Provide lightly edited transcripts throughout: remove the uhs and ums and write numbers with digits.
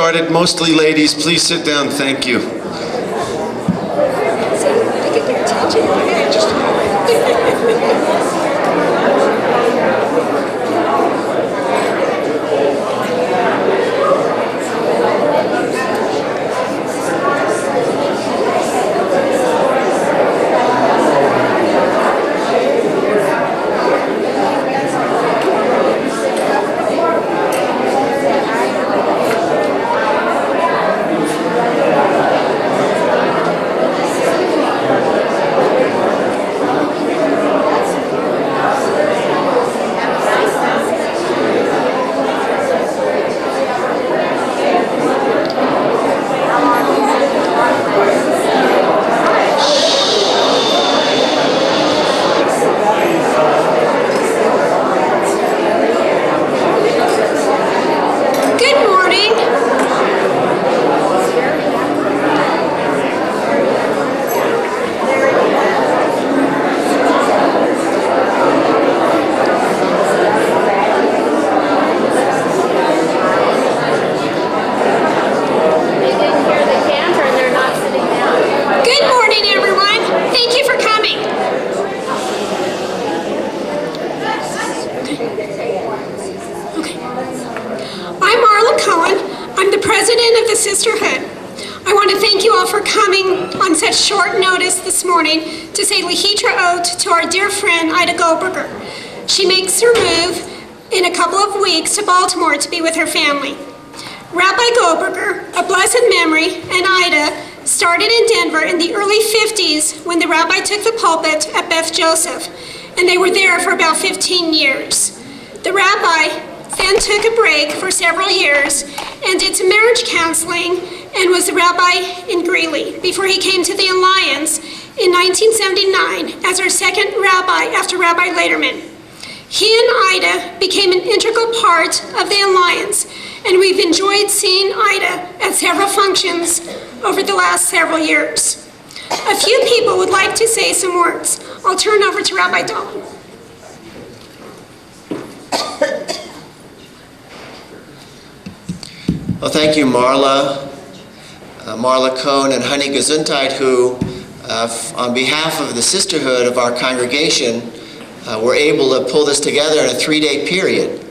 started. Mostly ladies, please sit down. Thank you. To say Lahitra Ode to our dear friend Ida Goldberger. She makes her move in a couple of weeks to Baltimore to be with her family. Rabbi Goldberger, a blessed memory, and Ida started in Denver in the early 50s when the rabbi took the pulpit at Beth Joseph, and they were there for about 15 years. The rabbi then took a break for several years and did some marriage counseling and was the rabbi in Greeley before he came to the Alliance in 1979 as our second rabbi after Rabbi Lederman. He and Ida became an integral part of the Alliance, and we've enjoyed seeing Ida at several functions over the last several years. A few people would like to say some words. I'll turn over to Rabbi Dahlin. Well, thank you, Marla Cohn and Honey Gesundheit, who on behalf of the sisterhood of our congregation, were able to pull this together in a 3-day period.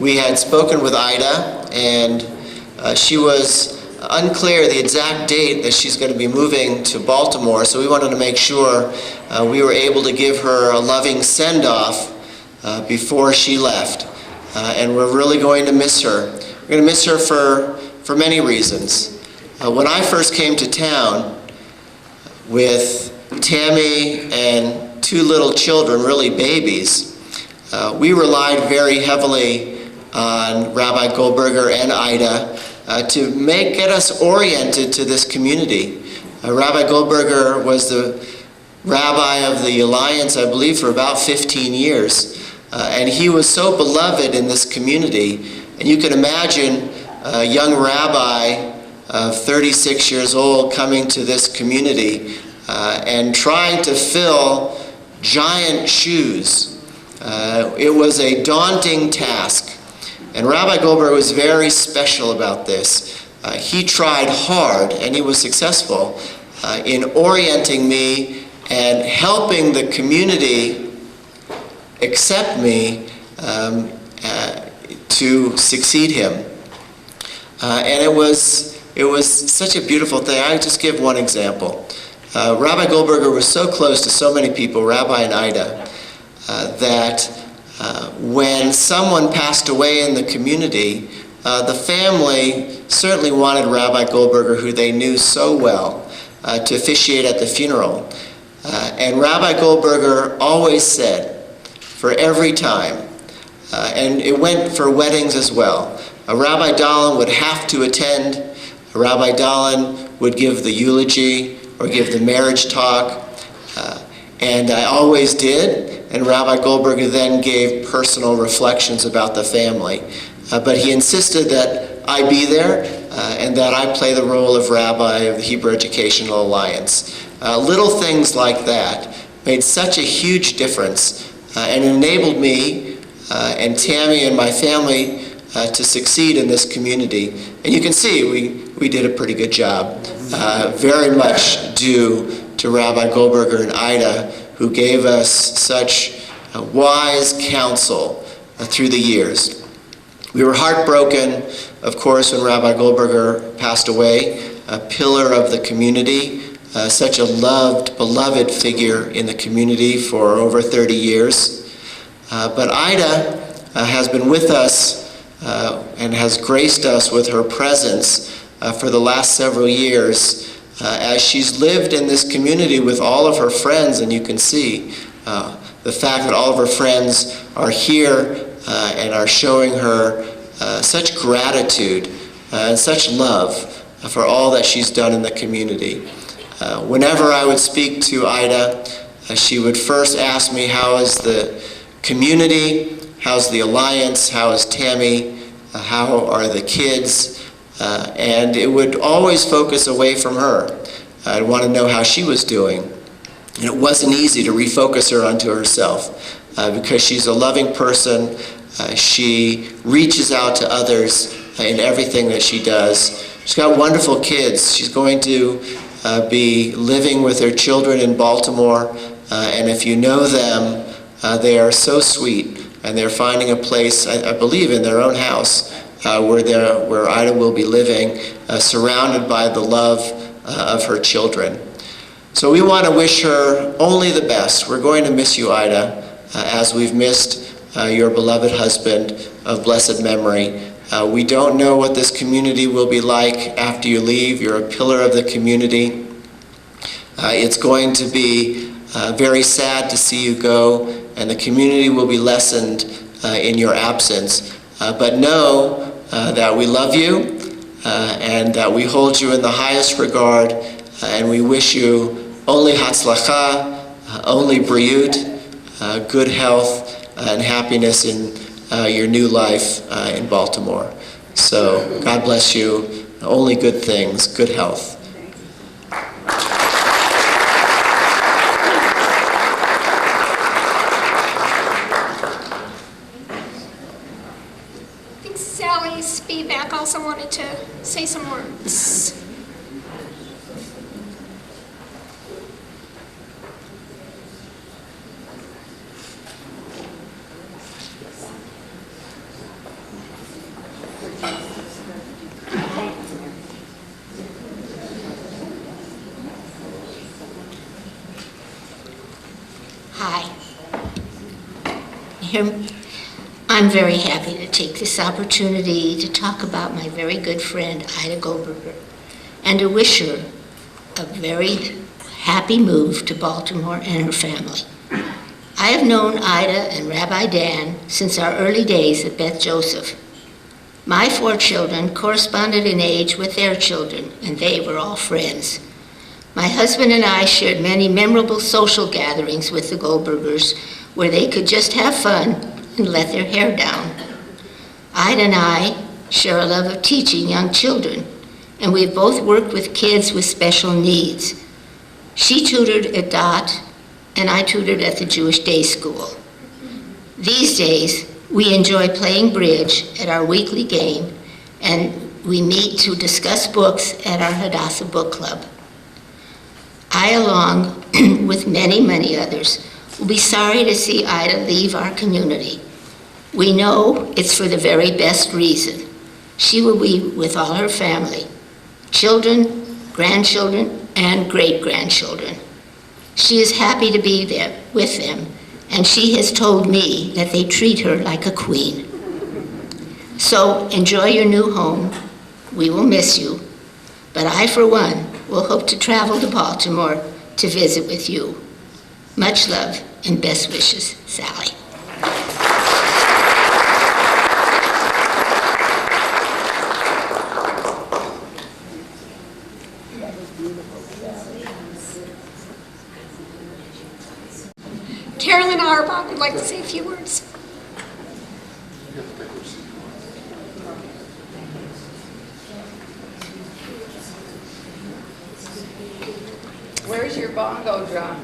We had spoken with Ida, and she was unclear the exact date that she's going to be moving to Baltimore, so we wanted to make sure we were able to give her a loving send-off before she left. And we're really going to miss her. We're going to miss her for many reasons. When I first came to town, with Tammy and 2 little children, really babies, we relied very heavily on Rabbi Goldberger and Ida to get us oriented to this community. Rabbi Goldberger was the rabbi of the Alliance, I believe, for about 15 years. And he was so beloved in this community. And you can imagine a young rabbi of 36 years old coming to this community and trying to fill giant shoes. It was a daunting task. And Rabbi Goldberger was very special about this. He tried hard, and he was successful in orienting me and helping the community accept me to succeed him. And it was such a beautiful thing. I'll just give one example. Rabbi Goldberger was so close to so many people, Rabbi and Ida, that when someone passed away in the community, the family certainly wanted Rabbi Goldberger, who they knew so well, to officiate at the funeral. And Rabbi Goldberger always said, for every time, and it went for weddings as well, Rabbi Dahlin would have to attend. Rabbi Dahlin would give the eulogy or give the marriage talk, and I always did. And Rabbi Goldberger then gave personal reflections about the family. But he insisted that I be there and that I play the role of rabbi of the Hebrew Educational Alliance. Little things like that made such a huge difference and enabled me and Tammy and my family to succeed in this community. And you can see we did a pretty good job, very much due to Rabbi Goldberger and Ida, who gave us such wise counsel through the years. We were heartbroken, of course, when Rabbi Goldberger passed away, a pillar of the community, such a loved, beloved figure in the community for over 30 years. But Ida has been with us and has graced us with her presence for the last several years as she's lived in this community with all of her friends. And you can see the fact that all of her friends are here and are showing her such gratitude and such love for all that she's done in the community. Whenever I would speak to Ida, she would first ask me, how is the community? How's the Alliance? How is Tammy? How are the kids? And it would always focus away from her. I'd want to know how she was doing. And it wasn't easy to refocus her onto herself because she's a loving person. She reaches out to others in everything that she does. She's got wonderful kids. She's going to be living with her children in Baltimore. And if you know them, they are so sweet. And they're finding a place, I believe, in their own house where Ida will be living, surrounded by the love of her children. So we want to wish her only the best. We're going to miss you, Ida, as we've missed your beloved husband of blessed memory. We don't know what this community will be like after you leave. You're a pillar of the community. It's going to be very sad to see you go, and the community will be lessened in your absence. But know that we love you and that we hold you in the highest regard, and we wish you only hatzlacha, only briut, good health and happiness in your new life in Baltimore. So God bless you. Only good things, good health. I think Sally's feedback also wanted to say some words. Hi. I'm very happy to take this opportunity to talk about my very good friend, Ida Goldberger, and to wish her a very happy move to Baltimore and her family. I have known Ida and Rabbi Dan since our early days at Beth Joseph. My 4 children corresponded in age with their children, and they were all friends. My husband and I shared many memorable social gatherings with the Goldbergers where they could just have fun and let their hair down. Ida and I share a love of teaching young children, and we've both worked with kids with special needs. She tutored at DOT, and I tutored at the Jewish Day School. These days, we enjoy playing bridge at our weekly game, and we meet to discuss books at our Hadassah Book Club. I, along with many, many others, will be sorry to see Ida leave our community. We know it's for the very best reason. She will be with all her family, children, grandchildren, and great-grandchildren. She is happy to be there with them, and she has told me that they treat her like a queen. So enjoy your new home. We will miss you, but I, for one, will hope to travel to Baltimore to visit with you. Much love and best wishes, Sally. Carolyn Auerbach would like to say a few words. Where's your bongo drum?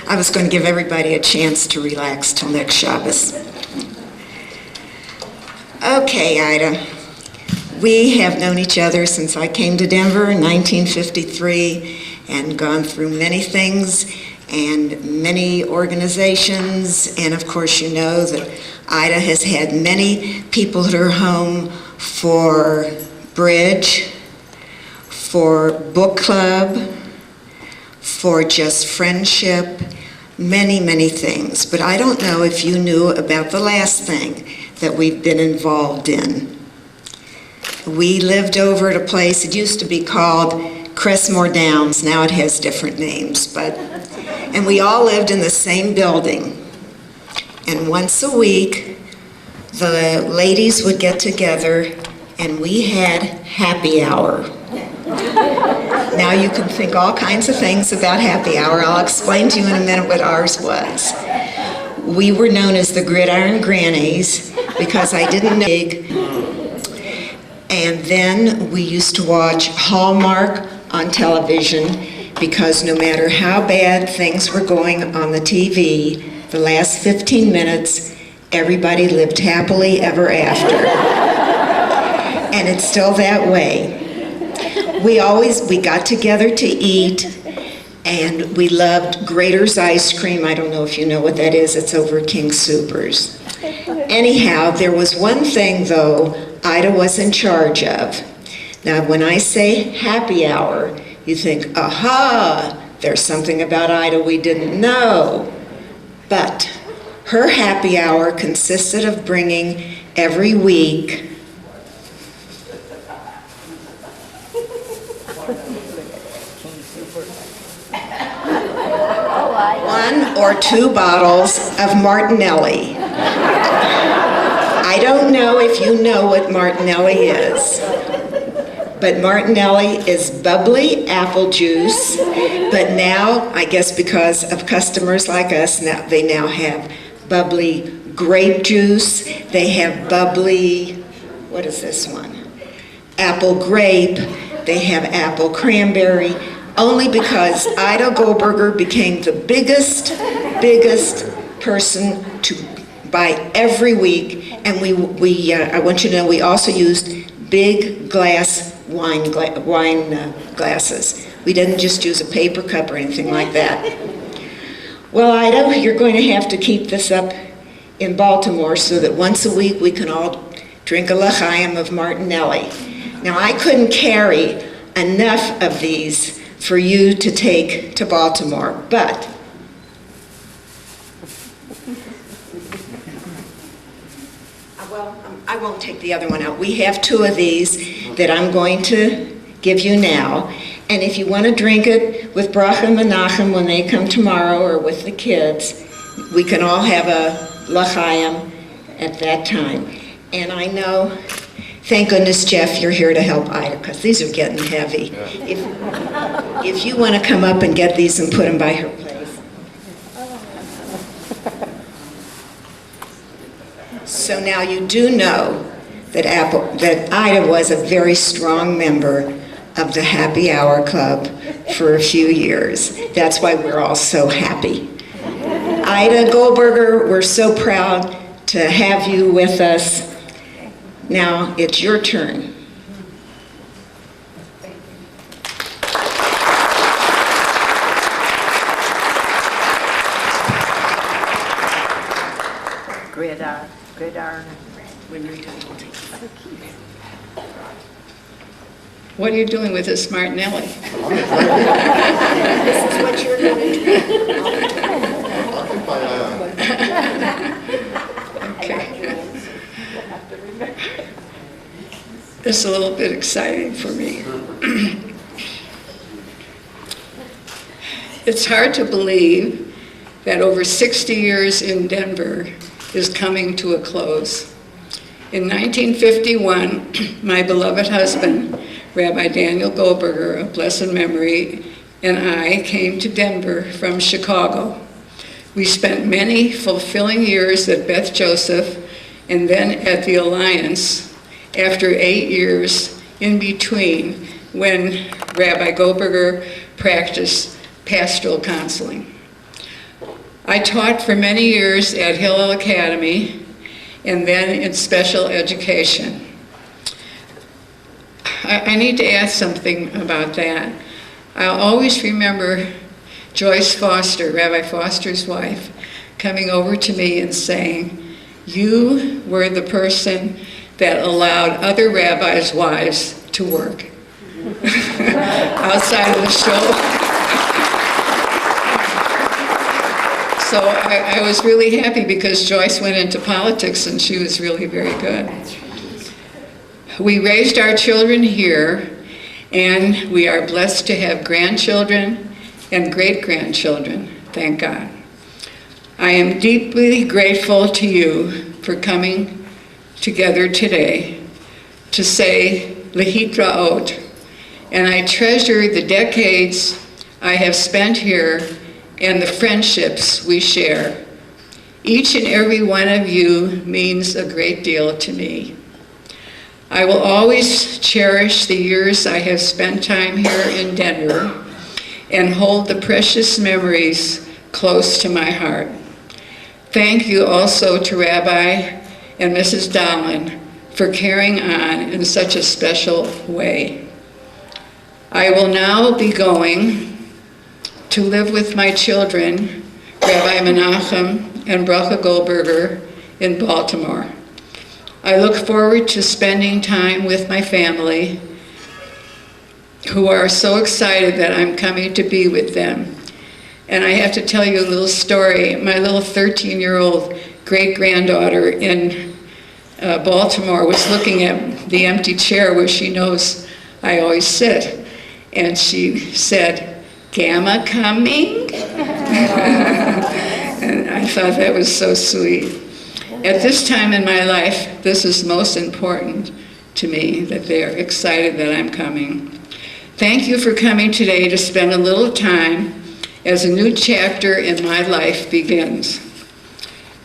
I was going to give everybody a chance to relax till next Shabbos. Okay, Ida. We have known each other since I came to Denver in 1953 and gone through many things and many organizations. And of course, you know that Ida has had many people at her home for bridge, for book club, for just friendship, many, many things. But I don't know if you knew about the last thing that we've been involved in. We lived over at a place, it used to be called Cressmore Downs, now it has different names, and we all lived in the same building. And once a week, the ladies would get together and we had happy hour. Now you can think all kinds of things about happy hour. I'll explain to you in a minute what ours was. We were known as the Gridiron Grannies because I didn't know. And then we used to watch Hallmark on television because no matter how bad things were going on the TV, the last 15 minutes, everybody lived happily ever after. And it's still that way. We got together to eat, and we loved Grater's ice cream. I don't know if you know what that is. It's over at King Soopers. Anyhow, there was one thing, though, Ida was in charge of. Now, when I say happy hour, you think, aha, there's something about Ida we didn't know. But her happy hour consisted of bringing every week one or two bottles of Martinelli. I don't know if you know what Martinelli is, but Martinelli is bubbly apple juice, but now, I guess because of customers like us, they now have bubbly grape juice, they have bubbly, what is this one? Apple grape, they have apple cranberry, only because Ida Goldberger became the biggest person to buy every week, and I want you to know we also used big glass wine glasses. We didn't just use a paper cup or anything like that. Well, Ida, you're going to have to keep this up in Baltimore so that once a week we can all drink a l'chaim of Martinelli. Now, I couldn't carry enough of these for you to take to Baltimore, but I won't take the other one out. We have two of these that I'm going to give you now, and if you want to drink it with Bracha and Menachem when they come tomorrow or with the kids, we can all have a l'chaim at that time. And I know, thank goodness, Jeff, you're here to help Ida, because these are getting heavy. If you want to come up and get these and put them by her place. So now you do know that Ida was a very strong member of the Happy Hour Club for a few years. That's why we're all so happy. Ida Goldberger, we're so proud to have you with us. Now it's your turn. Gridiron. When you're done, I'll take it. What are you doing with this Martinelli? This is what you're going to drink. Okay. This is a little bit exciting for me. It's hard to believe that over 60 years in Denver is coming to a close. In 1951, my beloved husband, Rabbi Daniel Goldberger of blessed memory, and I came to Denver from Chicago. We spent many fulfilling years at Beth Joseph and then at the Alliance after 8 years in between when Rabbi Goldberger practiced pastoral counseling. I taught for many years at Hillel Academy, and then in special education. I need to add something about that. I always remember Joyce Foster, Rabbi Foster's wife, coming over to me and saying, "You were the person that allowed other rabbis' wives to work outside of the show." So I was really happy because Joyce went into politics and she was really very good. We raised our children here, and we are blessed to have grandchildren and great-grandchildren, thank God. I am deeply grateful to you for coming together today to say Lehitraot, and I treasure the decades I have spent here and the friendships we share. Each and every one of you means a great deal to me. I will always cherish the years I have spent time here in Denver and hold the precious memories close to my heart. Thank you also to Rabbi and Mrs. Dahlen for carrying on in such a special way. I will now be going to live with my children, Rabbi Menachem and Bracha Goldberger, in Baltimore. I look forward to spending time with my family, who are so excited that I'm coming to be with them. And I have to tell you a little story. My little 13-year-old great-granddaughter in Baltimore was looking at the empty chair where she knows I always sit. And she said, "Gamma coming?" And I thought that was so sweet. At this time in my life, this is most important to me, that they're excited that I'm coming. Thank you for coming today to spend a little time as a new chapter in my life begins.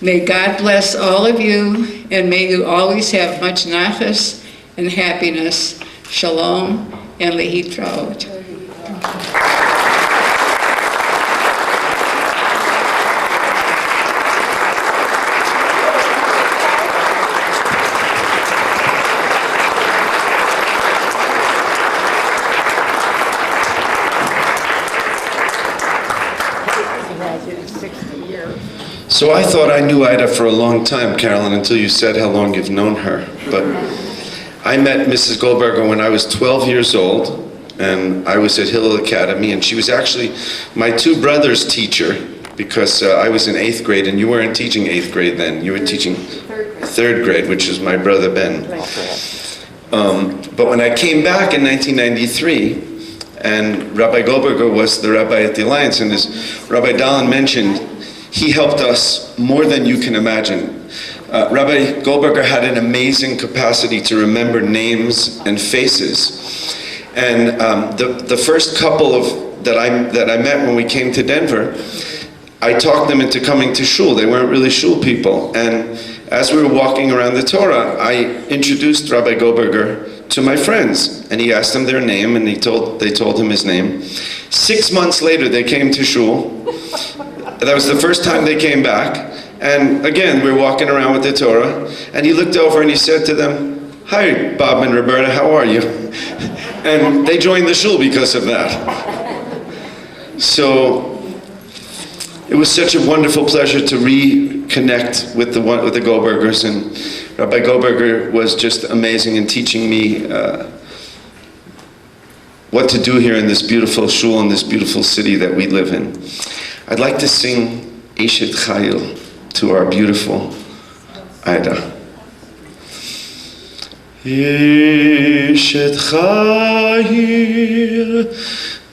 May God bless all of you, and may you always have much nachas and happiness. Shalom and lehitraot. So I thought I knew Ida for a long time, Carolyn, until you said how long you've known her. But I met Mrs. Goldberger when I was 12 years old, and I was at Hillel Academy, and she was actually my two brothers' teacher, because I was in 8th grade, and you weren't teaching 8th grade then. You were teaching 3rd grade, which is my brother Ben. But when I came back in 1993, and Rabbi Goldberger was the rabbi at the Alliance, and as Rabbi Dahlen mentioned, he helped us more than you can imagine. Rabbi Goldberger had an amazing capacity to remember names and faces. And the first couple that I met when we came to Denver, I talked them into coming to shul. They weren't really shul people. And as we were walking around the Torah, I introduced Rabbi Goldberger to my friends. And he asked them their name, and they told him his name. 6 months later, they came to shul. That was the first time they came back. And again, we're walking around with the Torah, and he looked over and he said to them, "Hi, Bob and Roberta, how are you?" And they joined the shul because of that. So it was such a wonderful pleasure to reconnect with the Goldbergers, and Rabbi Goldberger was just amazing in teaching me what to do here in this beautiful shul, in this beautiful city that we live in. I'd like to sing Eshet Chayil to our beautiful Ida. Eshet Chayil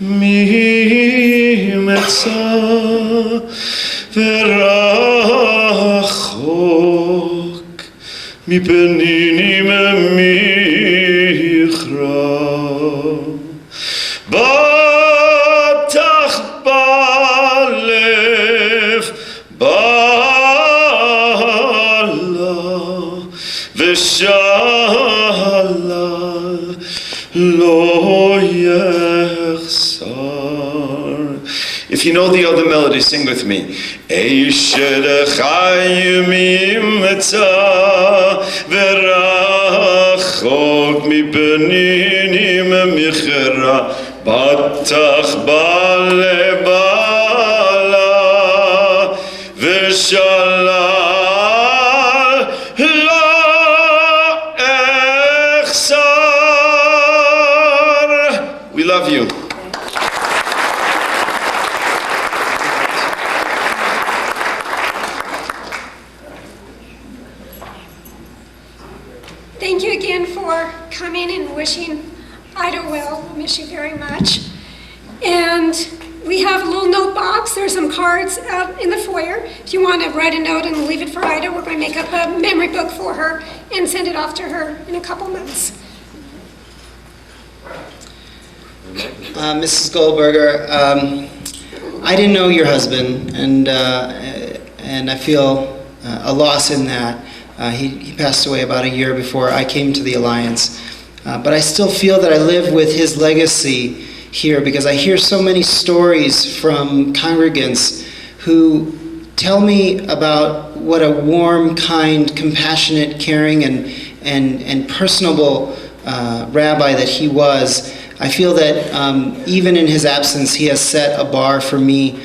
mi metzah verachok mi peninim michra batach balev bala v'shala lo yechsar. If If you know the other melody, sing with me. Eisher chayim imetza verachok mipeninim michera batach balebala v'shalal la echsar. We love you. Thank you again for coming and wishing Ida well. I miss you very much. And we have a little note box. There's some cards out in the foyer. If you want to write a note and leave it for Ida, we're going to make up a memory book for her and send it off to her in a couple months. Mrs. Goldberger, I didn't know your husband, and I feel a loss in that. He passed away about a year before I came to the Alliance. But I still feel that I live with his legacy here because I hear so many stories from congregants who tell me about what a warm, kind, compassionate, caring, and personable rabbi that he was. I feel that even in his absence, he has set a bar for me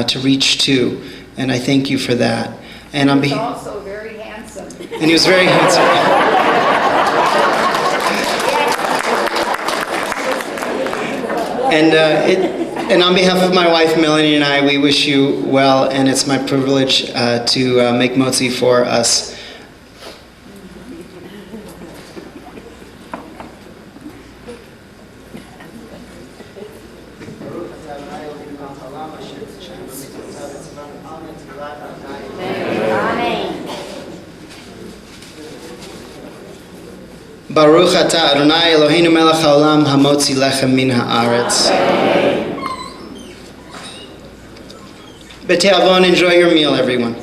to reach to, and I thank you for that. And on behalf. And he was very handsome. And on behalf of my wife Melanie and I, we wish you well, and it's my privilege to make motzi for us. Baruch atah Adonai Eloheinu melech haolam hamotzi lechem min haaretz. B'te'avon, enjoy your meal, everyone.